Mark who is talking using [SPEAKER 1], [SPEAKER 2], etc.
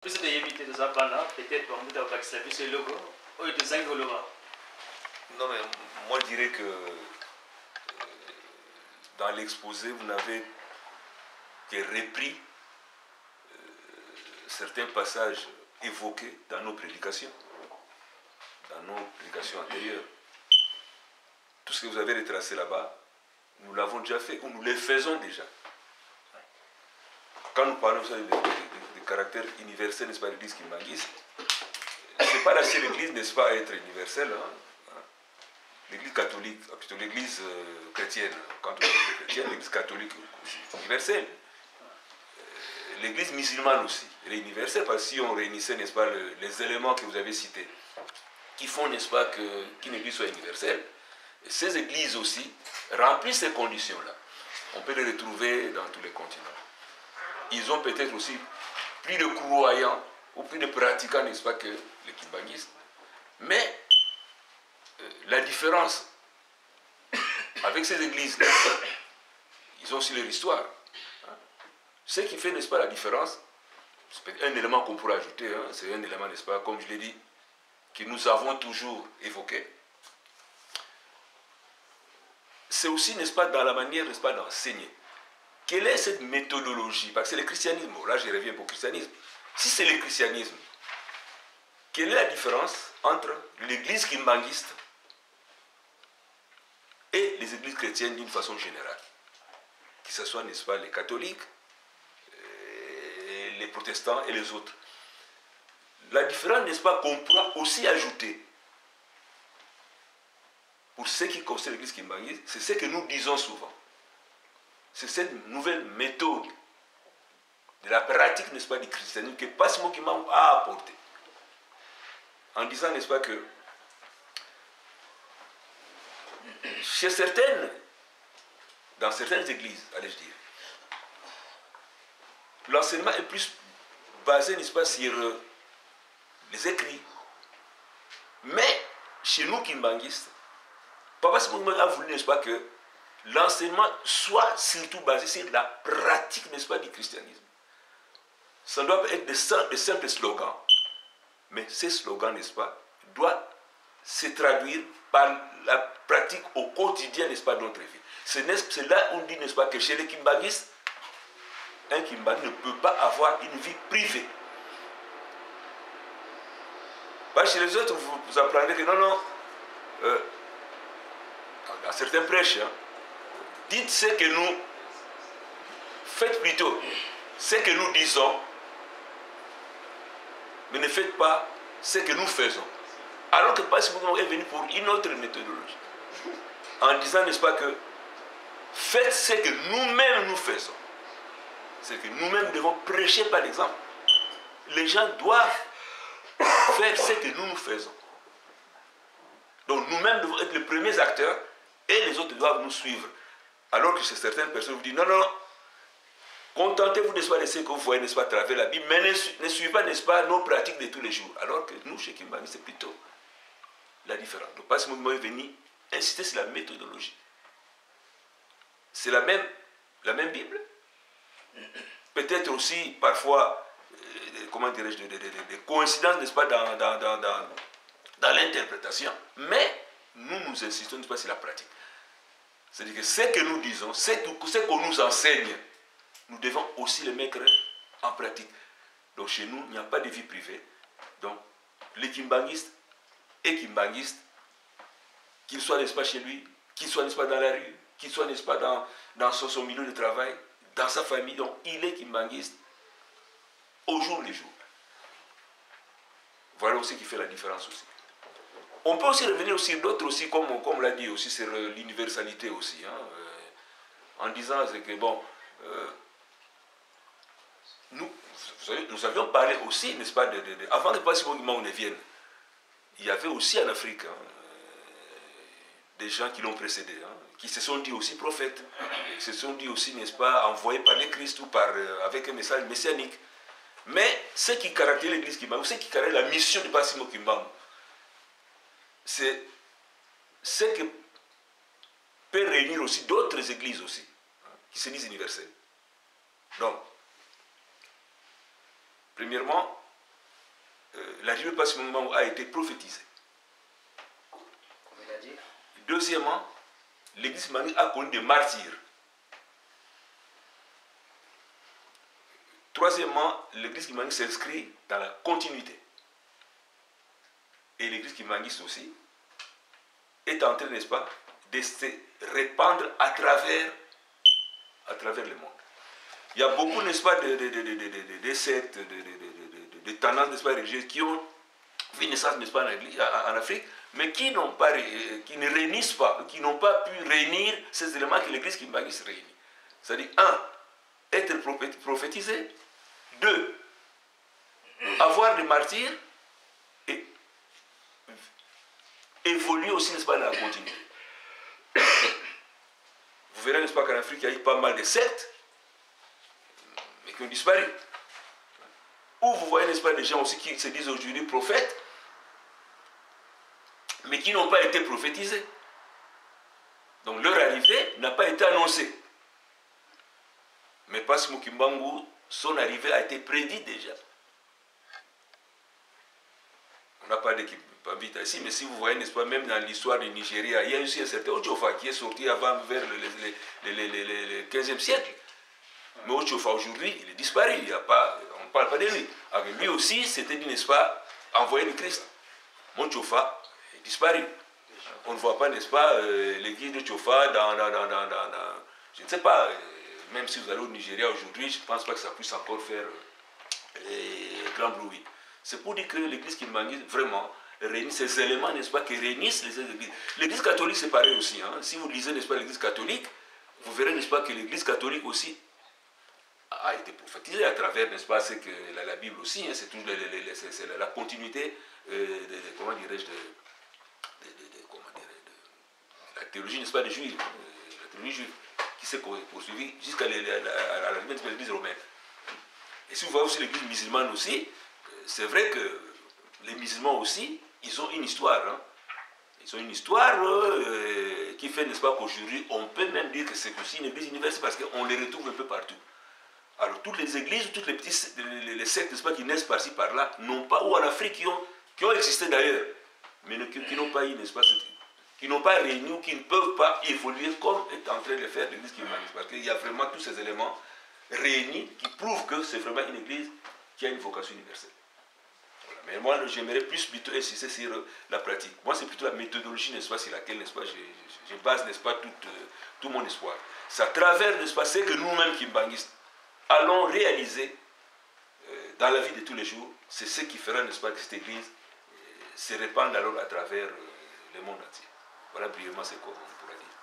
[SPEAKER 1] Peut-être
[SPEAKER 2] non, mais moi je dirais que dans l'exposé, vous n'avez que repris certains passages évoqués dans nos prédications antérieures. Tout ce que vous avez retracé là-bas, nous l'avons déjà fait, ou nous le faisons déjà. Quand nous parlons de caractère universel, n'est-ce pas, de l'Église kimbanguiste, ce n'est pas la seule Église, n'est-ce pas, à être universelle. L'Église catholique, plutôt l'Église chrétienne, quand on dit chrétienne, l'Église catholique c'est universelle. L'Église musulmane aussi, elle est universelle, parce que si on réunissait, n'est-ce pas, les éléments que vous avez cités, qui font, n'est-ce pas, qu'une Église soit universelle, ces Églises aussi remplissent ces conditions-là. On peut les retrouver dans tous les continents. Ils ont peut-être aussi plus de croyants ou plus de pratiquants, n'est-ce pas, que les kimbanguistes. Mais la différence avec ces églises, ils ont aussi leur histoire. Ce qui fait, n'est-ce pas, la différence, c'est un élément qu'on pourrait ajouter, c'est un élément, n'est-ce pas, comme je l'ai dit, que nous avons toujours évoqué. C'est aussi, n'est-ce pas, dans la manière, n'est-ce pas, d'enseigner. Quelle est cette méthodologie? Parce que c'est le christianisme. Bon, là, je reviens au christianisme. Si c'est le christianisme, quelle est la différence entre l'église kimbanguiste et les églises chrétiennes d'une façon générale? Que ce soit, n'est-ce pas, les catholiques, les protestants et les autres. La différence, n'est-ce pas, qu'on pourra aussi ajouter pour ce qui concerne l'église kimbanguiste, c'est ce que nous disons souvent. C'est cette nouvelle méthode de la pratique, n'est-ce pas, du christianisme que Passimo Kimbangu a apporté. En disant, n'est-ce pas, que chez certaines, dans certaines églises, allais-je dire, l'enseignement est plus basé, n'est-ce pas, sur les écrits. Mais chez nous, kimbanguistes, Papa Simon a voulu, n'est-ce pas, que l'enseignement soit surtout basé sur la pratique, n'est-ce pas, du christianisme. Ça doit être de simples slogans. Mais ces slogans, n'est-ce pas, doivent se traduire par la pratique au quotidien, n'est-ce pas, de notre vie. C'est là où on dit, n'est-ce pas, que chez les kimbanguistes, un kimbangu ne peut pas avoir une vie privée. Pas chez les autres, vous apprendrez que non, dans certains prêches, dites ce que nous, faites plutôt ce que nous disons, mais ne faites pas ce que nous faisons. Alors que Passimo est venu pour une autre méthodologie, en disant, n'est-ce pas, que faites ce que nous-mêmes nous faisons. C'est que nous-mêmes devons prêcher par l'exemple. Les gens doivent faire ce que nous faisons. Donc nous-mêmes devons être les premiers acteurs et les autres doivent nous suivre. Alors que chez certaines personnes, vous dites non, contentez-vous, n'est-ce pas, de ce que vous voyez, n'est-ce pas, à travers la Bible, mais ne suivez pas, n'est-ce pas, nos pratiques de tous les jours. Alors que nous, chez Kimbangu, c'est plutôt la différence. Donc, Passimo est venu insister sur la méthodologie. C'est la même Bible. Peut-être aussi, parfois, comment dirais-je, des coïncidences, n'est-ce pas, dans l'interprétation. Mais nous insistons, n'est-ce pas, sur la pratique. C'est-à-dire que ce que nous disons, ce qu'on nous enseigne, nous devons aussi le mettre en pratique. Donc chez nous, il n'y a pas de vie privée. Donc les kimbanguistes et kimbanguistes, qu'ils soient, n'est-ce pas, chez lui, qu'ils soient, n'est-ce pas, dans la rue, qu'ils soient, n'est-ce pas, dans son milieu de travail, dans sa famille, donc il est kimbanguiste au jour le jour. Voilà aussi qui fait la différence aussi. On peut aussi revenir sur d'autres aussi, comme l'a dit aussi, sur l'universalité aussi, en disant que bon, nous avions parlé aussi, n'est-ce pas, avant que Passimo ne vienne, il y avait aussi en Afrique des gens qui l'ont précédé, qui se sont dit aussi prophètes, qui se sont dit aussi, n'est-ce pas, envoyés par le Christ ou avec un message messianique. Mais ce qui caractérise l'église Kimbangu, ce qui caractérise la mission de Passimo Kimbangu, c'est ce que peut réunir aussi d'autres églises aussi, qui se disent universelles. Donc, premièrement, l'arrivée de Passe Mungbangu a été prophétisée. Deuxièmement, l'église Kimbangu a connu des martyrs. Troisièmement, l'église Kimbangu s'inscrit dans la continuité. Et l'église Kimbanguiste aussi est en train, n'est-ce pas, de se répandre à travers le monde. Il y a beaucoup, n'est-ce pas, de sectes, de tendances, n'est-ce pas, religieuses qui ont vu naissance, n'est-ce pas, en Afrique, mais qui ne réunissent pas, qui n'ont pas pu réunir ces éléments que l'église Kimbanguiste réunit. C'est-à-dire, un, être prophétisé, deux, avoir des martyrs, et évoluer aussi, n'est-ce pas, dans la continuité. Vous verrez, n'est-ce pas, qu'en Afrique, il y a eu pas mal de sectes, mais qui ont disparu. Ou vous voyez, n'est-ce pas, des gens aussi qui se disent aujourd'hui prophètes, mais qui n'ont pas été prophétisés. Donc leur arrivée n'a pas été annoncée. Mais Passe Mungbangu, son arrivée a été prédite déjà. On n'a pas d'équipe ici, mais si vous voyez, n'est-ce pas, même dans l'histoire du Nigeria, il y a aussi un certain Ochofa qui est sorti avant, vers le 15e siècle. Mais Ochofa aujourd'hui, il est disparu, on ne parle pas de lui. Avec lui aussi, c'était, n'est-ce pas, envoyé de Christ. Ochofa est disparu. On ne voit pas, n'est-ce pas, l'église de Ochofa je ne sais pas, même si vous allez au Nigeria aujourd'hui, je ne pense pas que ça puisse encore faire grand bruit. C'est pour dire que l'église Kimbangu, vraiment, réunit ces éléments, n'est-ce pas, qui réunissent les églises. L'église catholique, c'est pareil aussi. Hein. Si vous lisez, n'est-ce pas, l'église catholique, vous verrez, n'est-ce pas, que l'église catholique aussi a été prophétisée à travers, n'est-ce pas, c'est que la Bible aussi, hein, c'est la continuité, comment dirais-je, la théologie, n'est-ce pas, des Juifs, la théologie juive, qui s'est poursuivie jusqu'à l'arrivée de l'église romaine. Et si vous voyez aussi l'église musulmane aussi, c'est vrai que les musulmans aussi, ils ont une histoire. Hein. Ils ont une histoire qui fait, n'est-ce pas, qu'aujourd'hui, on peut même dire que c'est aussi une église universelle parce qu'on les retrouve un peu partout. Alors, toutes les églises, toutes les petites les sectes, n'est-ce pas, qui naissent par-ci, par-là, n'ont pas, ou en Afrique, qui ont existé d'ailleurs, mais qui n'ont pas eu, n'est-ce pas, qui n'ont pas réuni ou qui ne peuvent pas évoluer comme est en train de faire l'église Kimbangu. Parce qu'il y a vraiment tous ces éléments réunis qui prouvent que c'est vraiment une église qui a une vocation universelle. Voilà. Mais moi, j'aimerais plus plutôt insister sur la pratique. Moi, c'est plutôt la méthodologie, n'est-ce pas, sur laquelle, n'est-ce pas, je base, n'est-ce pas, tout mon espoir. C'est à travers, n'est-ce pas, ce que nous-mêmes, Kimbanguistes, allons réaliser dans la vie de tous les jours, c'est ce qui fera, n'est-ce pas, que cette église se répande alors à travers le monde entier. Voilà brièvement ce qu'on pourrait dire.